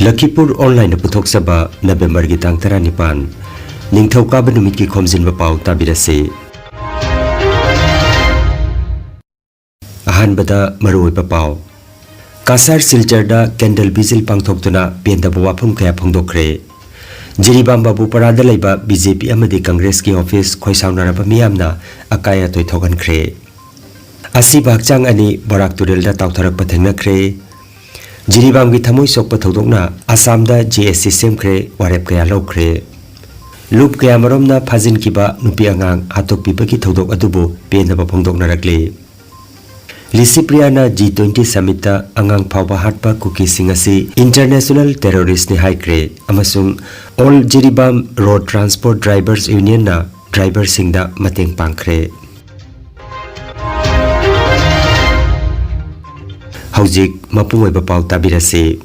Lakhipuronline puthok saba November ki tang 19 Ningthau ka banumit ki Khomjinba Pao tabirase Ahanbada maroi pa Pao Kasar siljarda candle bizil pangthoktuna penda bawapum kaya phongdokre Jiribam babu parada laiba BJP amadi Congress ki office khoisaunara pa miyamna akaya toithogan khre Asi bakchang ani Barak turelda tawtharak pathengna khre Jiribam ki thamoi sokpa thodokna Assamda JSC semkhre warep kaya lokre Lup kaya maromna phajin kiba nupi angang hatok pipa ki thodok adubu penda ba phongdokna rakle Lisipriana G20 Summit angang phawba hatpa kuki singasi International Terrorist ni haikre amasung All Jiribam Road Transport Drivers Union na driver singda mateng pangkhre Haujik mapungoi ba pau tabirase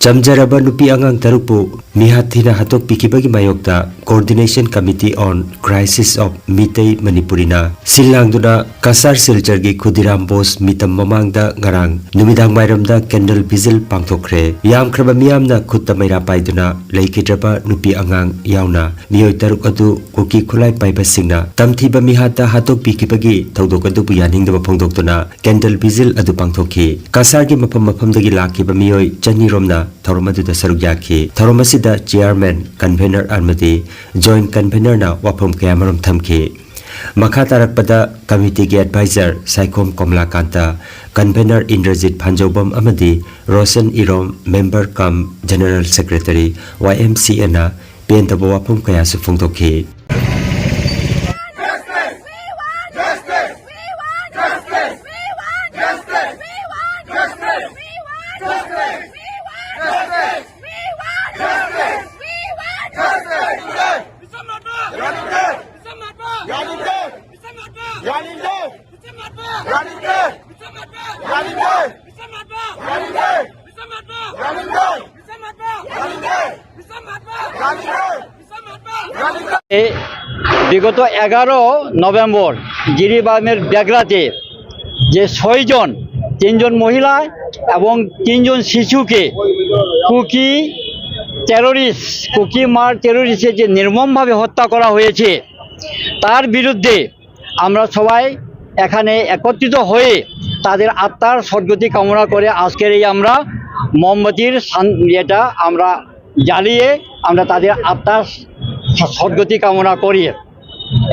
Chamjaraba nupi angang tarupu mihathina hatok pikibagi mayokta Coordination Committee on Crisis of Mitay Manipurina Silangduna Kasar Siljargi Khudiram Bos mitam mamangda ngarang numidang mairamda candle bizil pangthokre yam khraba miyamna khutta maira paiduna leikidraba nupi angang yauna miyoi taruk adu kuki khulai paiba singna tamthiba mihata hatok pikibagi thodok adu buyaningda phongdoktuna candle bizil adu pangthokhi Kasargi mapamdagi lakiba miyoi chani romna Thoromaduda Sarugyaki, Thoromasida Chairman, Convener Armadi, Joint Convener na Wapum Kayamarum Thamki, Makatarakpada Committee Advisor, Saikom Komlakanta, Convener Indrajit Panjobam Amadi, Rosen Irom, Member cum General Secretary, YMCA na, Pientabo Wapum Kayasu Fungtoki. বিগত 11 November জিরিবামের বেগরাতে যে 6 জন 3 জন মহিলা এবং 3 জন শিশুকে cookie মার টেররিস্টে যে নির্মমভাবে হত্যা করা হয়েছে তার বিরুদ্ধে আমরা সবাই এখানে একত্রিত হয়ে তাদের আত্মার সদ্গতি কামনা করে আজকের এই আমরা মোমবাতির এটা আমরা জ্বালিয়ে আমরা তাদের আত্মার সদ্গতি কামনা করি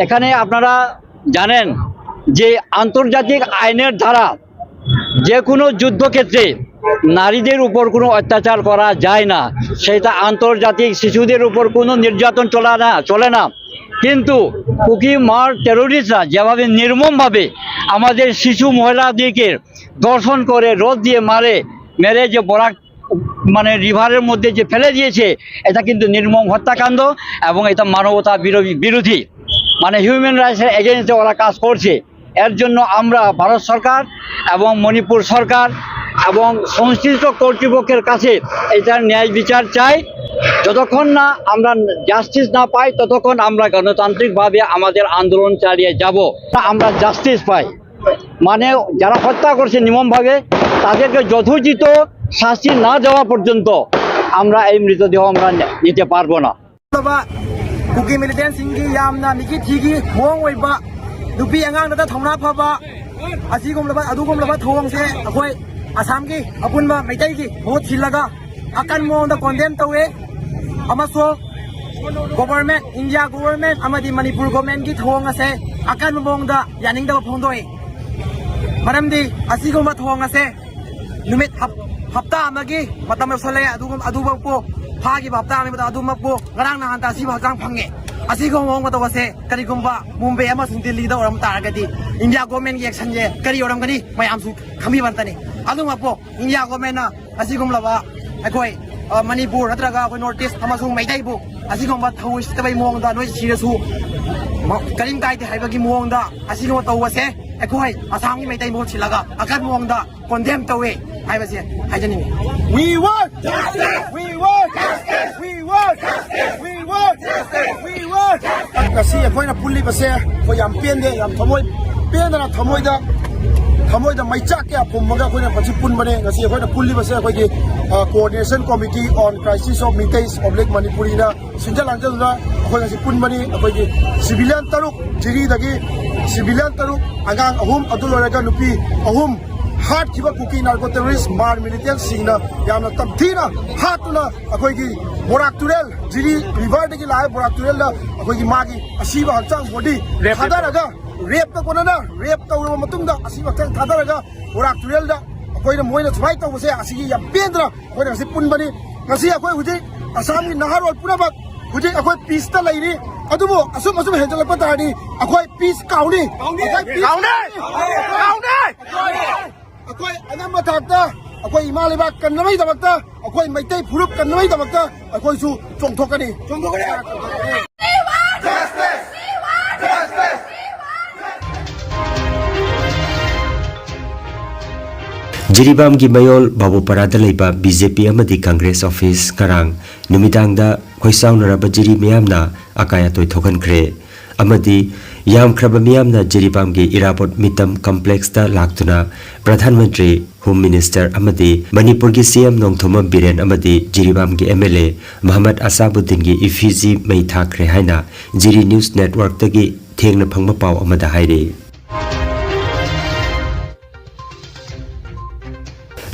এখানে আপনারা জানেন যে আন্তর্জাতিক আইনের ধারা যে কোনো যুদ্ধক্ষেত্রে নারীদের উপর কোনো অত্যাচার করা যায় না সেটা আন্তর্জাতিক শিশুদের উপর কোনো নির্যাতন চলে না কিন্তু কুকি মার টেররিস্টরা যেভাবে নির্মমভাবে আমাদের শিশু মহিলাদেরকে দর্শন করে রোদ দিয়ে মেরে যে বরাক মানে রিভারের মধ্যে যে ফেলে দিয়েছে এটা কিন্তু নির্মম হত্যাকাণ্ড এবং এটা মানবতা বিরোধী মানে হিউম্যান রাইটসের এগেইনস্টে ওরা কাজ করছে এর জন্য আমরা ভারত সরকার এবং মণিপুর সরকার এবং সংশ্লিষ্ট কর্তৃপক্ষের কাছে এটার ন্যায় বিচার চাই যতক্ষণ না আমরা জাস্টিস না পাই ততক্ষণ আমরা গণতান্ত্রিকভাবে আমাদের আন্দোলন চালিয়ে যাব আমরা জাস্টিস পাই মানে যারা হত্যা করছে নির্মমভাবে তাদেরকে যথোচিত শাস্তি না দেওয়া পর্যন্ত আমরা এই মৃতদেহ আমরা নিতে পারবো না কুকি মিলিটেন্ট সিংগি ইয়ামনা মিকি থিগি মোং ওইবা নুপি আঙাংदा थौना फबा असिगुमलबा अदुगुमलबा थोंगसे अखोय आसामगी अपुनबा मैतैगी भोट सिलगा अकन मोंदा कॉन्डेम तवे अमसो गवर्नमेंट इंडिया गवर्नमेंट अमदि मणिपुर गवर्नमेंट की थोंगसे अकन मोंदा यानिंगदा फोंदोय मरमदि असिगुमबा थोंगसे नुमित हप्ता अमगी मतम सले अदुबको फागी हप्ता अमि बता अदुमको गरांग नाहांता सि भाजांग फंगे असिगो मोंग मतवसे करिगुमबा मुंबई अमसुंग दिल्ली दा ओरम तारगदि इंडिया गवर्नमेंट की एक्शन जे करि ओरमगनि मयामसु खमी बंतनी अदुमको इंडिया गवर्नमेंट ना असिगुमलबा अखोय मणिपुर नत्रगा अखोय नॉर्थ ईस्ट अमसुंग मैदैबु असिगुमबा थौइस तबै मोंगदा नोइ सिरसु करिंग काइते हाइबगी मोंगदा असिगुम तवसे अखोय आसामगी मैदै मोट सिलगा अकन मोंगदा कॉन्डेम तवे हाइबसे हाइजनि we want justice we want justice we want justice we want justice we want kasi akoina pulli base ko yam piende yam thamoi piendana thamoida mai chak ya pummaga akoina pachi pun bane kasi akoina pulli base akoi ki Coordination Committee on Crisis of Meitays of Lake Manipuri na sinja langjal na akhoi ngasi punmani akhoi gi civilian taruk jiri dagi civilian taruk agang ahum adularaga nupi ahum hard kiba kuki narco terrorist mar militant singna yamna tamthina hatuna akhoi gi Barak Turel jiri river dagi lai Barak Turel da akhoi gi magi asiba hangchang body hadaraga rape ta konana rape ta ura matungda asiba hangchang hadaraga Barak Turel da akhoi na moina try ta bose asigi yam pendra akhoi ngasi punmani ngasi akhoi huji asam gi naharol punabak huji akhoi peace ta lairi adubo asum henjal patani akhoi peace kauni akhoi anam mathakta akhoi imaleba kannamai damakta akhoi maitai phurup kannamai damakta akhoi su chongthokani Jiribam gi mayol babu parada leiba BJP amadi Congress office karang numidangda khoisaunaraba jiri miyamna akaya toy thokan khre amadi yam khraba miyamna Jiribam gi Irapot Mitam complex ta laktuna Pradhan Mantri Home Minister amadi Manipur gi CM Nongthoma Biren amadi Jiribam gi MLA Muhammad Asabuddin gi effigy mai thakre haina Jiri News Network tagi thengna phangma paw amada haire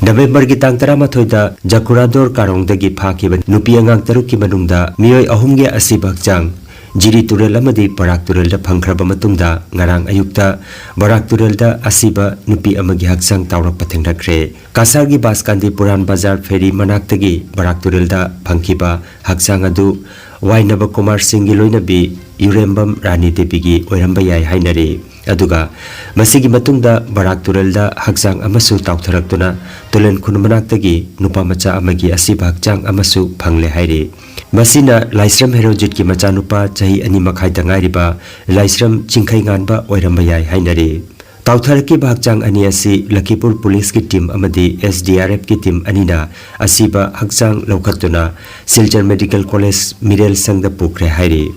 November gi tang 13 da Jakurador Karongdagi phakiba nupi angang taruk ki manungda miyoi ahum ge asibak chang Jiri Turel amadi Barak Turel da phangkhraba matungda ngarang ayukta Barak Turel da asiba nupi amagi haksang tawrak pathengrakre Kasar gi Baskandi Puran Bazar Ferry manaktagi Barak Turel da phangkiba haksang adu Wainaba Kumar Singh gi loinabi Yurembam Rani Devi gi oiramba yai hainare aduga masigi matungda Barak Turel da haksang amasu tawtharaktuna tulen khunmanaktagi nupa macha amagi asiba haksang amasu phangle haire Masina Laisram Herojit ki macha nupa chahi ani makhai da ngairiba Laisram chingkhai nganba oiramba yai hainare Tawtharaki Bhakchang ani asi Lakhipur Police ki team amadi SDRF ki team anina asiba haksang laukhatuna Silchar Medical College Mirel Sangda pukre haire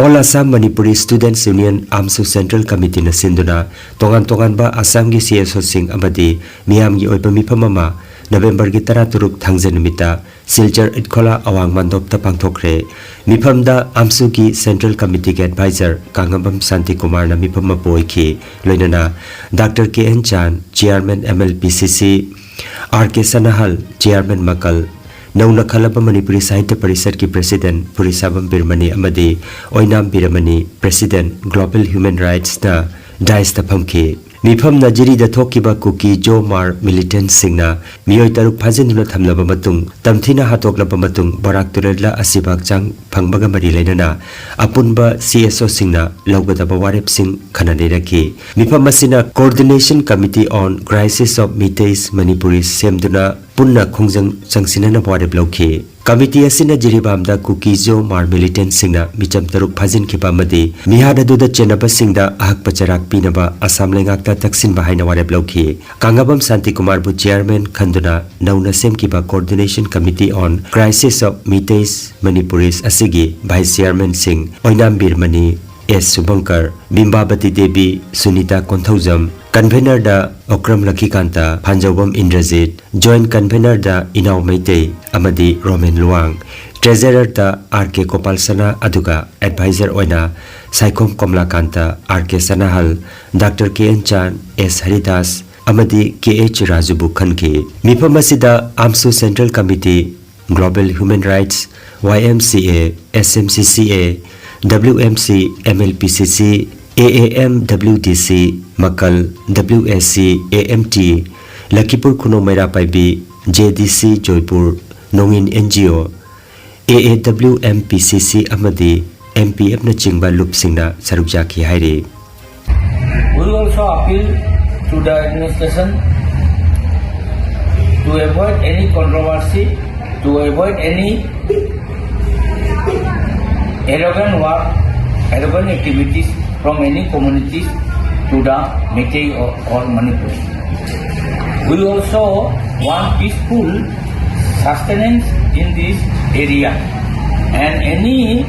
All Assam Manipuri Students Union Amsu Central Committee na sinduna tongan ba Assam gi CSO Singh amadi miyam gi oiba mipamama November gi 13 thangjan numita Silchar Itkhola awang mandop ta pangthokre miphamda Amsu gi Central Committee ge advisor Kangabam Santi Kumar na miphamma poiki loinana Dr. KN Chan Chairman MLPCC RK Sanahal Chairman Makal Nauna Khalapa Manipuri Sahitya Parishad ki President Purisabam Birmani amadi Oinam Biramani President Global Human Rights na Dais ta phamki mifam na jiri da thokiba kuki jo mar militant singna miyoi taruk phajinduna thamlaba matung tamthina hatoklaba matung Barak Turel la asibak chang phangbaga mari leinana apunba CSO singna lawgadaba warep sing khanane rakhi mifam masina Coordination Committee on Crisis of Meitays Manipuri semduna punna khongjang changsinana warep lawki Committee asina jiribamda kuki jo mar militant singna micham taruk phajin khipa madi mihada duda chenaba singda ahak pacharak pinaba Assam lengakta taksin bahaina warep lawki Kangabam Santi Kumar bu chairman khanduna nauna semkiba Coordination Committee on Crisis of Meitays Manipuris asigi vice chairman Singh Oinam Birmani S Subankar Bimbabati Devi Sunita Konthaujam Convener da Okram Lakhikanta Panjawam Indrajit Joint Convener da Inaw Maitei amadi Roman Luang Treasurer da RK Kopalsana aduga Advisor oina Saikom Komlakanta RK Sanahal Dr. KN Chan S Haridas amadi KH Rajubu Khanki mifam asida Amsu Central Committee Global Human Rights YMCA SMCCA WMC MLPCC AAM WDC Makal WSC AMT Lakhipur Kuno Maira Paibi JDC Joypur Nongin NGO AAWMPCC amadi MPF na chingba loop singna sarukja ki haire We also appeal to the administration to avoid any controversy, to avoid any arrogant activities from any communities to the Meitei or Manipur. We also want peaceful sustenance in this area, and any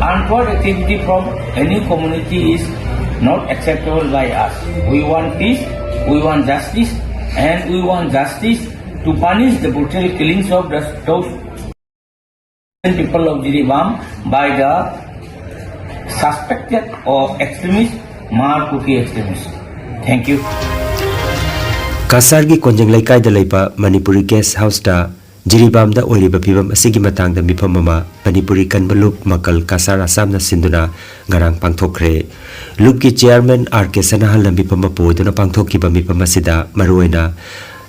untoward activity from any community is not acceptable by us. We want peace, we want justice, and we want justice to punish the brutal killings of those people of Jiribam by the suspected of extremists, Manipuri extremists. Thank you. Kasargi konjang laikai da laipa Manipuri guest house da Jiribam da oiriba pibam asigi matang da mifam mama Manipuri kanbalup makal kasar asam na sinduna ngarang pangthokre. Loop ki chairman RK Sanahal na mifam mapo duna pangthokiba mifam asida maruena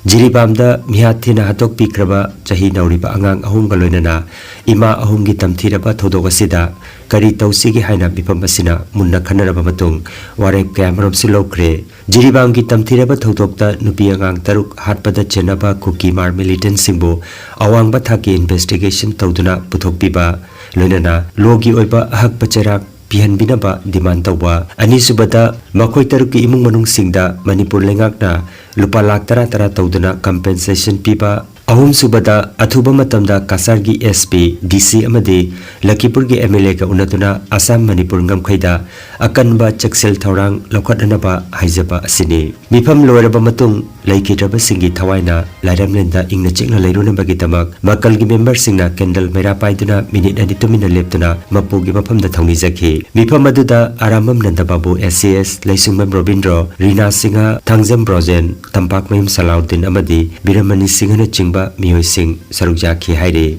Jiribam da mihathina hatok pikraba chahi nauriba angang ahum galoinana ima ahum gi tamthiraba thodok asida kari tausigi haina mifam asina munna khanaraba matung warek kamarom silokre Jiribam gi tamthiraba thodokta nupi angang taruk hatpada chenaba kuki mar militant singbo awangba thaki investigation tawduna puthokpiba loinana logi oiba ahak pacharak pihan binaba demand tawba ani subada makoi taruki imung manung singda Manipur lengakna lupa lakh tara tawduna compensation piba ahum subada athuba matamda kasargi SP DC amade Lakhipur gi MLA ka unatuna Assam Manipur ngamkhaida akanba chaksel thorang lokhadanaba haijaba asini mifam loiraba matung laikitraba singi thawaina lairamlenda ingna chekna leiruna bagi tamak makalgi member singna candle mera paiduna minute ani tumina leptuna mapugi mafamda thongni jakhi mifam aduda aramam nandababu SCS Laisungmam Robindro Rina Singha Thangjam Brojen Tampak Mayum Salaudin amadi Biramani Singhana chingba miyoi sing saruk jakhi haire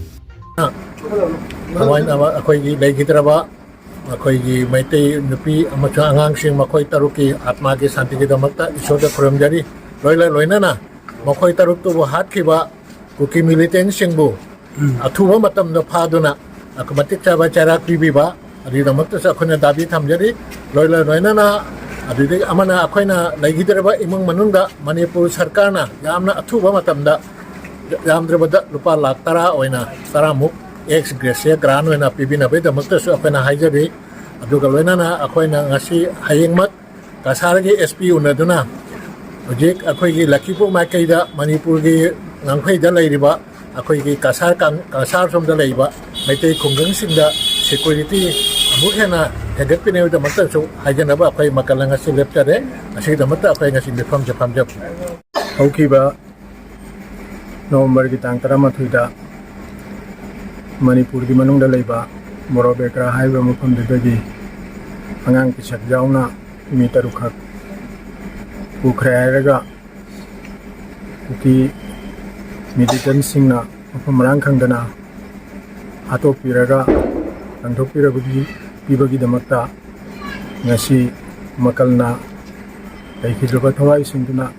Awan akoy laikitraba akoy maitay nupi amacha angang sing makoy taruki atma ki santi ki damakta isoda kuramjari loina na makoy taruk tu hat ki ba kuki militant sing bu athuba matam da phaduna akmatik chaba charak pibi ba adi damakta sa khona dabi thamjari loina na adi amana akoy na laikitraba imung manungda Manipur sarkar na yamna athuba matam da yamdrabada lupa lakh tara oina taramuk ex gracia grano na pibina be damakta su apena haijari aduga loinana akoina ngasi hayengmat kasargi SP unaduna ojek akoigi Lakhipur makaida Manipur gi ngangkhaida lairiba akoigi kasar somda laiba maitai khungang singda security amukhena hegat pine damakta su haijanaba akoi makalanga si leptare asi damakta akoi ngasi lefam japam jap haukiba November ki tang 13 Manipur ki manungda laiba Moro Bekra Highway mufam dagi angang pisak jauna mi tarukhak ukhrairaga kuki militant singna mufam rang khangdana atop piraga anthok pirabagi pibagi damakta ngasi makalna laikidroba thawai singduna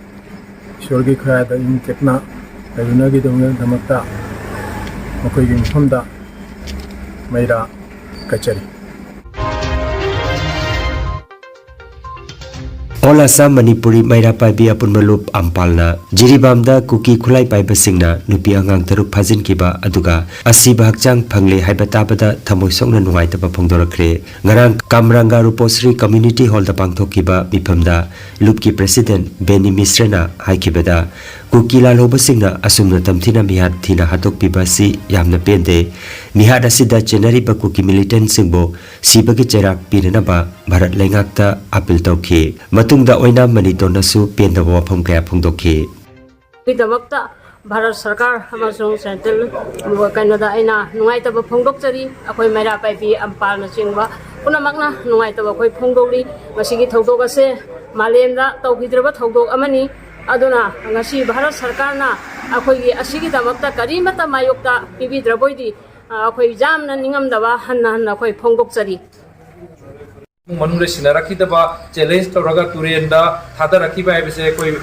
sorgi khaya da in ketna tayunagi damakta makoy gi mufamda maira kachari All Assam Manipuri Maira Paibi Apun Malup Ampalna Jiribamda Kuki Khulai Paiba Singna Nupi Angang Taruk Phajin Kiba Aduga Asiba Hakchang Phangle Haibatabada Thamoi Songna Nungaitaba Phongdorakre Ngarang Kamranga Ruposri Community Hall da Pangthokiba Miphamda Lupki President Beni Misrena Haikibada Kuki Laloba Singna Asumna Tamthina Mihat Thina Hatok Pibasi Yamna Pende Mihat Asida Chenari Kuki Militant Singbo Sibagi Cherak Pinanaba Bharat Lengakta Apil Tauki Matungda Oina Manitona Su Penda Wapam Kaya Pungdoki Damakta Bharat Sarkar Amazon Central Canada Aina Nuaitaba Pungdokari Akoi Maira Paibi Ampal Chingba Punamakna Nuaitaba Koi Pungdori Masigi Togase Malenda Tauhidraba Togok Amani Aduna Ngasi Bharat Sarkar na Akoi Asigi Damakta Karimata Mayokta Pibi Draboidi Akoi Jam na Ningam Dava Hanna Koi Pungdokari Manure Sinarakidaba, challenge to Raga Turienda, Tataraki by Koi,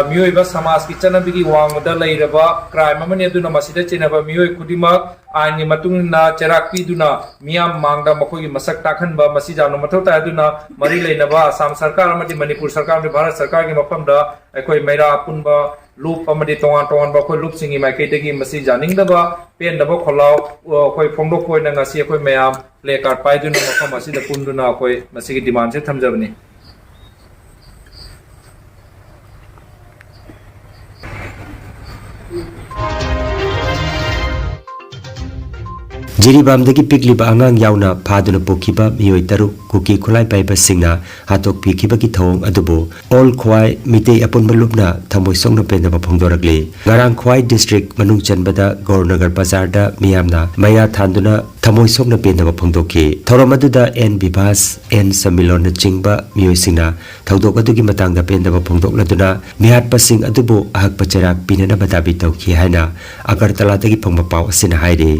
Muiba Samas, Kitchanabigi Wang, the Lairaba, Crime, Mamanaduna Masida Chenaba, Mui Kudima, Ani Matuna, Cheraki Duna, Miam Manga, Makoi, Masak Takanba, Masija, Nomatota Duna, Marile Nava, Sam Sarkar, Manipur Sarkar, Bharat Sarkar, Mapamda, Ekoi Mera Punba, Loop Amadi Tongan Tongan Bako Loop singing my Kategi Masija Ningdaba, Pen the Bokolau, Koi Pongo Koi Nangasi, Koi Mayam, Lekar Paidun, Masi the Punduna, Koi, Masiki demands it, Tamjavani. Jiribamdagi pigliba angang yauna phaduna pokhiba miyoi taruk kuki khulai paiba singna hatok pikhiba ki thong adubo all khwai mitei apun malupna thamoi songna pendaba phongdorakle ngarang khwai district manung chanbada gornagar bazar da miyamna maya thanduna thamoi songna pendaba phongdokhi thoromaduda en bibas en samilon na chingba miyoi singna thodok adugi matangda pendaba phongdokladuna mihat pasing adubo ahak pacharak pinana badabi tawkhi haina agartala dagi phongba paw asina haire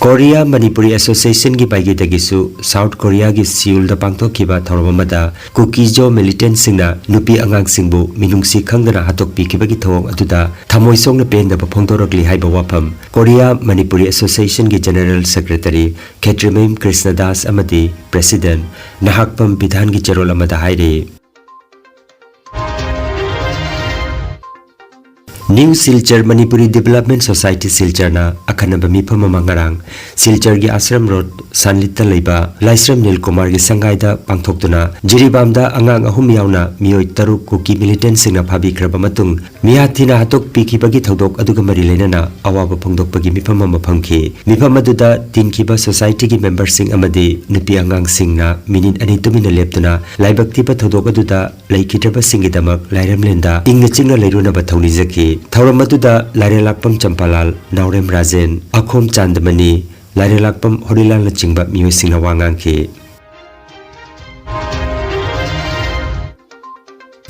Korea Manipuri Association ki paigi tagisu South Korea ki Seoul da pangthok kiba thoromamada Kukijo militant singna nupi angang singbu minungsi khangdana hatok pi kiba ki thong aduda thamoi songna pen da phongdorokli haiba wafam Korea Manipuri Association ki General Secretary Khetrimem Krishnadas amadi President Nahakpam Bidhan ki charol amada haire New Silchar Manipuri Development Society Silchar na akhanaba mifam mangarang Silchar gi Ashram Road Sanlita leiba Laisram Nil Kumar gi sangai da pangthokduna Jiribam da angang ahum yauna miyoi taruk kuki militant singna phabi kraba matung mihathina hatok pikibagi thodok aduga mari lenana awaba phongdokpagi mifam phangki mifam aduda tinkiba society gi member sing amadi nupi angang singna minute ani tumina leptuna laibakti pa thodok aduda laikhitraba singidamak lairamlenda ingna chingna leiruna ba thawni jaki Thauramatuda Lairelakpam Champalal Naurem Rajen Akhom Chandamani Lairelakpam Horilal Chingba Miyoi Singna Wangangki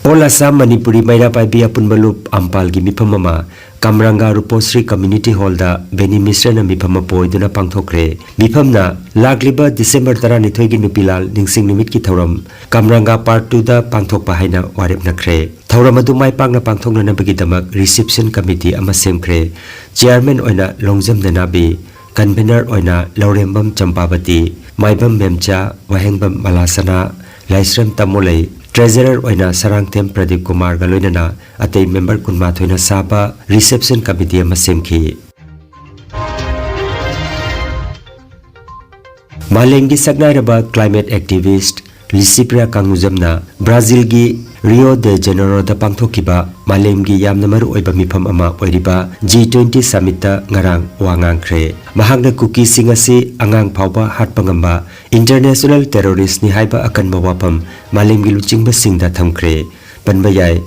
All Assam Manipuri Maira Pai Apunbalup Ampal gi mifam mama Kamranga Ruposri Community Hall da Beni Misra na mifam poiduna pangthokre mifam na lagliba December 12 gi nupilal ningsing numit ki thoram Kamranga Part 2 da pangthok pa haina warep nakre thoram adu mai pangna pangthokna na bagi damak reception committee ama semkre chairman oina longjam danabi convener oina Laurembam Champabati Maibam Memcha Wahengbam Malasana Laisram Tamolei Treasurer oina Sarangthem Pradeep Kumar galoinana atei member kunma thoina saba reception committee ama semki Malengi Sagnaraba climate activist Lisipria Kanguzamna Brazil gi Rio de Janeiro da pangthokiba Malemgi yamna maru oiba mifam ama oiriba G20 summit ta ngarang wangangkre mahangna kuki singasi angang phawba hatpangamba international terrorist ni haiba akanma wapam Malemgi luchingba singda thamkre panbayai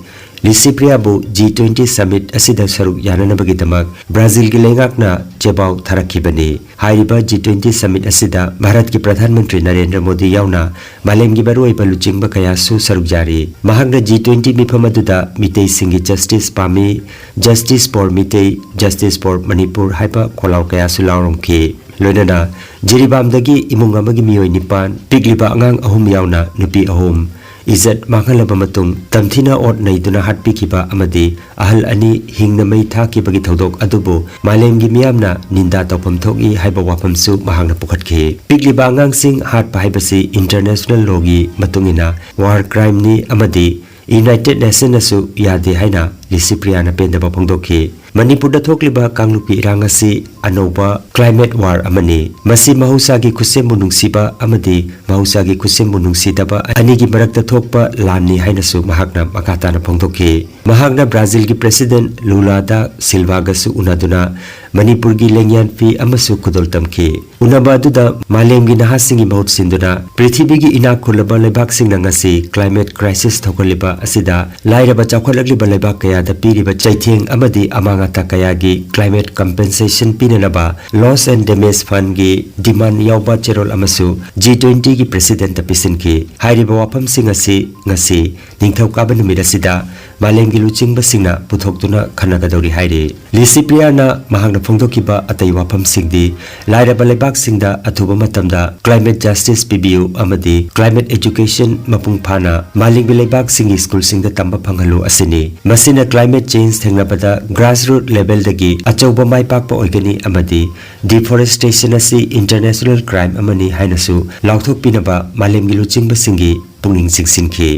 Lisipria bu G20 summit asida saruk yanana bagi damak Brazil gi lengakna chebau tharakibani hairiba G20 summit asida Bharat ki Pradhan Mantri Narendra Modi yauna Malem gi baroi baluchingba kaya su saruk jari mahangna G20 mifamaduda mitei singi justice pami justice for mitei justice for Manipur haiba kholau kaya su lauromki loinana Jiribamdagi imung amagi miyoi nipan pigliba angang ahum yauna nupi ahum Izat mangalaba matung tamthina ot naiduna hatpi kiba amadi ahal ani hingna mai thaki bagi thodok adubu malemgi miyamna ninda tawpam thoki haiba wapam su mahangna pukhatki pigliba angang sing hat pa haibasi international logi matungina war crime ni amadi United Nations asu yade haina Lisipriana pendaba phongdokhi Manipur da thokliba kanglupi irangasi anoba climate war amani masi mahusagi khusem munungsiba amadi mahusagi khusem munungsidaba anigi marakta thokpa lanni hainasu mahakna makatana phongdokhi mahakna Brazil gi president Lula da Silva gasu unaduna Manipur gi lengyan fi amasu khudol tamki unaba duda malemgi nahasingi mahut sinduna prithibhi gi ina khulaba lebak singna ngasi climate crisis thokoliba asida lairaba chawkhalakliba lebak kaya da piriba chaitheng amadi amanga takayagi climate compensation pinanaba loss and damage fund gi demand yawba cherol amasu G20 gi president tapisinki hairiba wapam singasi ngasi ningthau kaba numida sida malemgi luchingba singna puthoktuna khanagadori haire Lisipriana mahangna phongdokiba atai wapam singdi lairaba lebak singda athuba matamda climate justice PBU amadi climate education mapung phana maling lebak singi school singda tamba phanghalu asini masina climate change thengnabada grassroots level dagi achauba mai pakpa oigani amadi deforestation asi international crime amani hainasu lauthok pinaba malemgi luchingba singi pungning singsinki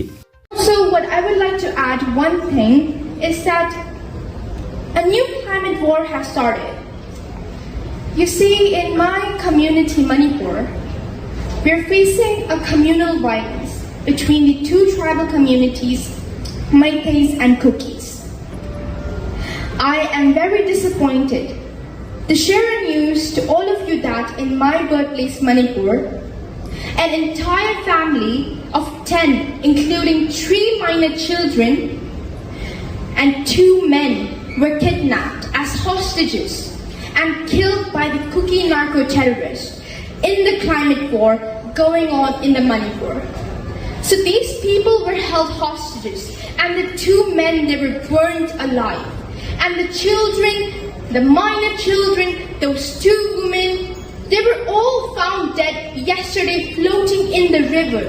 So what I would like to add one thing is that a new climate war has started. You see, in my community, Manipur, we're facing a communal violence between the two tribal communities, Meiteis and Kukis. I am very disappointed to share news to all of you that in my birthplace Manipur, an entire family of 10, including 3 minor children and 2 men, were kidnapped as hostages and killed by the Kuki narco-terrorists in the climate war going on in the Manipur. So these people were held hostages, and the 2 men, they were burned alive. And the children, the minor children, those 2 women, they were all found dead yesterday floating in the river.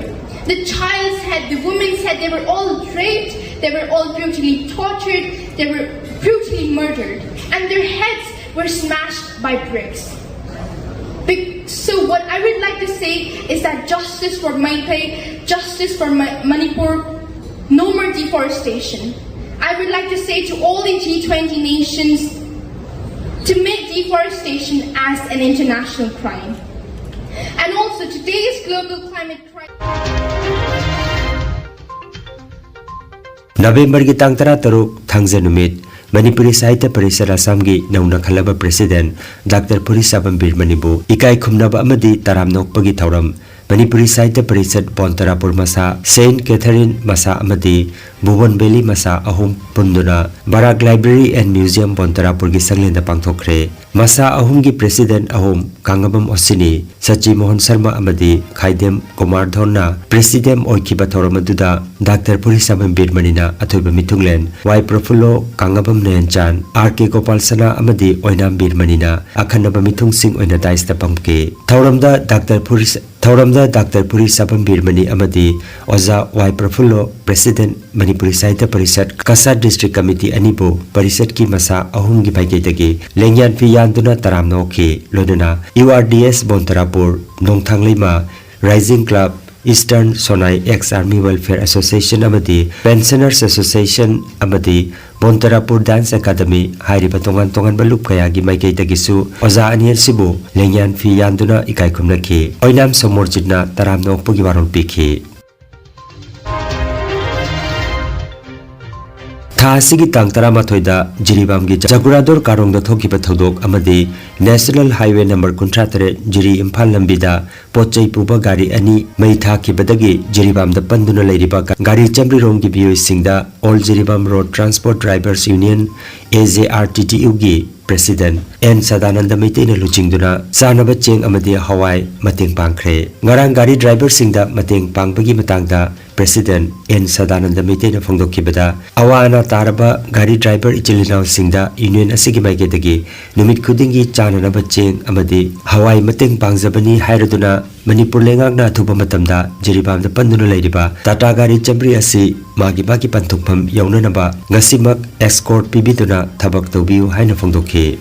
The child's head, the woman's head, they were all raped, they were all brutally tortured, they were brutally murdered, and their heads were smashed by bricks. So what I would like to say is that justice for Maipai, justice for Manipur, no more deforestation. I would like to say to all the G20 nations to make deforestation as an international crime. And also today's global climate crisis. November ki tang 13 thangza numit Manipuri Sahitya Parishad Assamgi nauna khalaba President Dr. Puri Sabambir Manibu ikai khumnaba amadi taram nokpagi thauram Manipuri Sahitya Parishad Bontarapur Masa Saint Catherine Masa amadi Bhuvan Valley Masa ahum punduna Barak Library and Museum Bontarapur gi sanglenda pangthokre Masa ahum gi President ahum Kangabam Osini Sachi Mohan Sharma amadi Khaidem Kumar Dhonna President oikiba thoramaduda Dr. Puri Sabambir Manina athoiba mithunglen Y Profulo Kangabam Nayanchan R.K. Gopal Sana amadi Oinam Bir Manina akhanaba mithung sing oina daista pamke Thauramda Dr. Puri Sabambir Mani amadi Oza Y Profulo President Manipuri Sahitya Parishad Kasar District Committee Anibo Parishad ki masa ahum gi bhaigedagi lengyan fi yanduna taram nokhi loduna URDS Bontarapur Nongthang Lima Rising Club Eastern Sonai Ex-Army Welfare Association amadi Pensioners Association amadi Bontarapur Dance Academy hairiba tongan balup kaya gi maikei tagisu oza aniel sibu lengyan fi yanduna ikai khumnaki oinam somorjitna taram nokpogi waron pikhi Thasigi tang 13 da Jiribam gi Jagurador Karong da thokiba thodok amadi National Highway number 13 Jiri Imphal Lambida Pochai Puba gari ani mai thakibadagi Jiribam da panduna leiriba gari chamri rong gi bioi singda All Jiribam Road Transport Drivers Union AJRTTU gi President N Sadananda Meitena luchingduna sanaba cheng amadi hawai mateng pangkhre ngarang gari driver singda mateng pangbagi matangda President N Sadananda Meitena phongdokkibada awana taraba gari driver ichilinaw singda union asigi maigedagi numit khudingi chananaba cheng amadi hawai mateng pangjabani hairaduna Manipur lengakna thuba matamda Jiribam da panduna leiriba Tata gari chambri asi magi panthukpham yaunanaba ngasimak escort pibiduna thabak tawbiu haina phongdokhi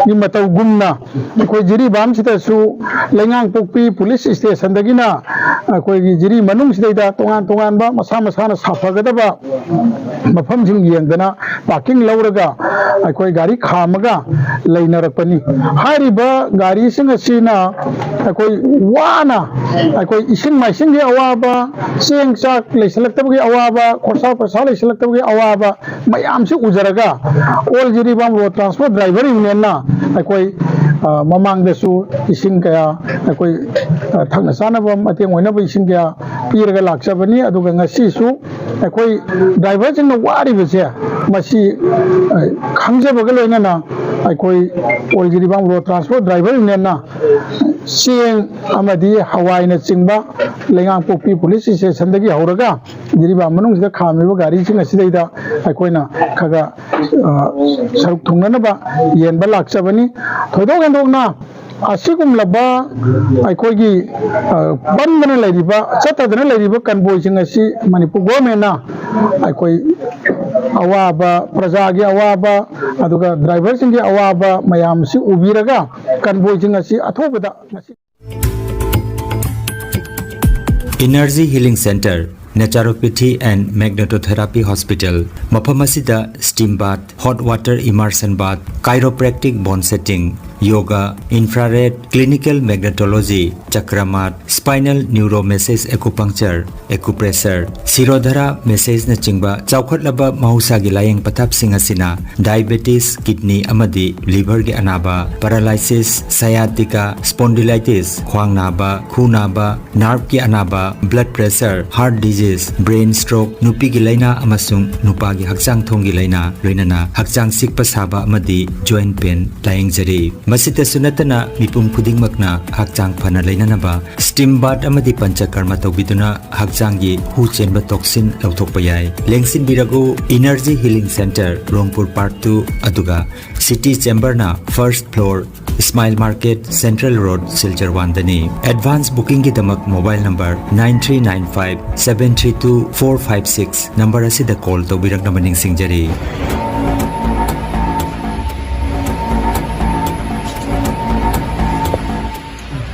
ni matau gumna koi Jiribam sita su lengang pokpi police station dagina koi jiri manung sida tongan ba masa na safagadaba mafam jing yengdana parking lauraga koi gari khamaga leinarakpani hariba gari singa sina koi wana koi ising maising gi awaba seng chak leisalaktabagi awaba khorsa prasa leisalaktabagi awaba mayam se ujaraga all Jiribam road transport driver union na koi mamang desu ising kaya koi thakna sanaba mateng oina ba ising kaya piraga laksabani aduga ngasi su koi driver jing na wari bese masi khangjabaga loina na koi all Jiribam road transport driver union na seng amadi hawai na chingba lengang pokpi police station dagi hauraga Jiribam manung sida khamiba gari sing asidaida koina khaga saruk thungnana ba yenba laksabani thodo gendokna asigum laba aikogi bandana leiriba chatadana leiriba kanboi sing asi Manipur government na aikoi awaba prajagi awaba aduga driver sing awaba mayam si ubiraga kanboi sing asi athobada Energy Healing Center Naturopathy and Magnetotherapy Hospital Mafamasida Steam Bath hot water immersion bath, chiropractic bone setting, yoga, infrared, clinical magnetology, chakramat, spinal neuromassage acupuncture, acupressure, sirodhara massage na chingba chawkhatlaba mahusa gi layeng pathap sing asina diabetes, kidney amadi liver gi anaba, paralysis, sciatica, spondylitis, khwang naba, khu naba, nerve gi anaba, blood pressure, heart disease, brain stroke, nupi gi laina amasung nupa gi hakchang thong gi laina loinana hakchang sikpa saba amadi joint pain layeng jari masita sunatana mipum khuding makna hakchang phana lainanaba steam bath amadi panchakarma tawbiduna hakchang gi hu chenba toxin lauthokpa yai lengsin birago energy healing center rongpur part 2 aduga city chamber na first floor Smile Market Central Road Silchar 1 dani advance booking gi damak mobile number 9395732456 number asida call tawbirak namaning singjari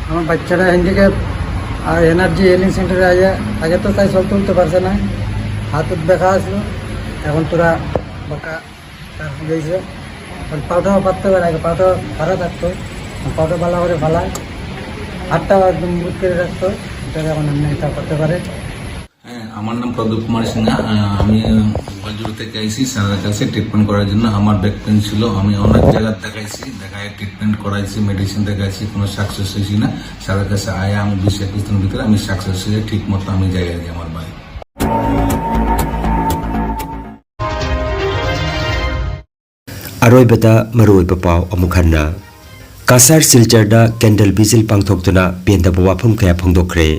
আমার বাচ্চারা handicap আর energy healing সেন্টারে আগে তো তাই সব তুলতে পারছে না হাতত ব্যথা আসলো এখন তোরা বাঁকা তার হয়েছে পাউটাও পাততে পারে আগে পাউটা ভাড়া থাকতো পাউটা ভালো করে ভালায় হাতটাও একদম বুট করে রাখতো এটা এখন এমনি এটা করতে পারে হ্যাঁ আমার নাম প্রদীপ কুমার সিনহা আমি বাজুর থেকে আইসি স্যারের কাছে ট্রিটমেন্ট করার জন্য আমার ব্যাক পেন ছিল আমি অনেক জায়গা দেখাইছি দেখায় ট্রিটমেন্ট করাইছি মেডিসিন দেখাইছি কোনো সাকসেস হয়েছি না স্যারের কাছে আয়া আমি 20-21 দিনের ভিতরে আমি সাকসেস হয়ে ঠিক মতো আমি জায়গায় যাই আমার বাড়ি Aroibata maruoiba pau amukhanna Kasar Silcharda Candle Vigil pangthoktuna pendaba wafam kaya phongdokre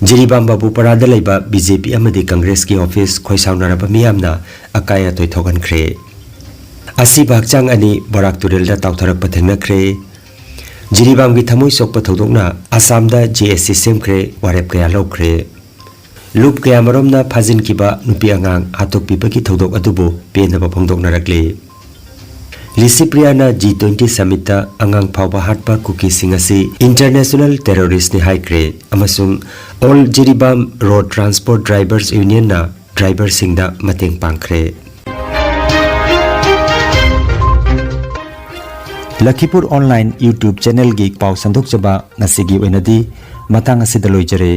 Jiribam Babu Parada laiba BJP amadi Congress ki office khoisaunaraba miyamna akaya toithogan khre Asi bakchang ani Barak Turelda tautharak pathengnakhre Jiribam gi thamoi sokpa thodokna Assamda JSC semkhre warep kaya lokre Loop kaya maromna phajin kiba nupi angang atok pipaki thodok adubu pendaba phongdoknarakle Lisipriana G20 Summit ta angang phawba hatpa kuki singasi international terrorist ni haikre amasung all Jiribam road transport drivers union na driver singda mateng pangkhre Lakhipuronline YouTube channel gi paw sandok chaba nasigi oinadi matang asida loijare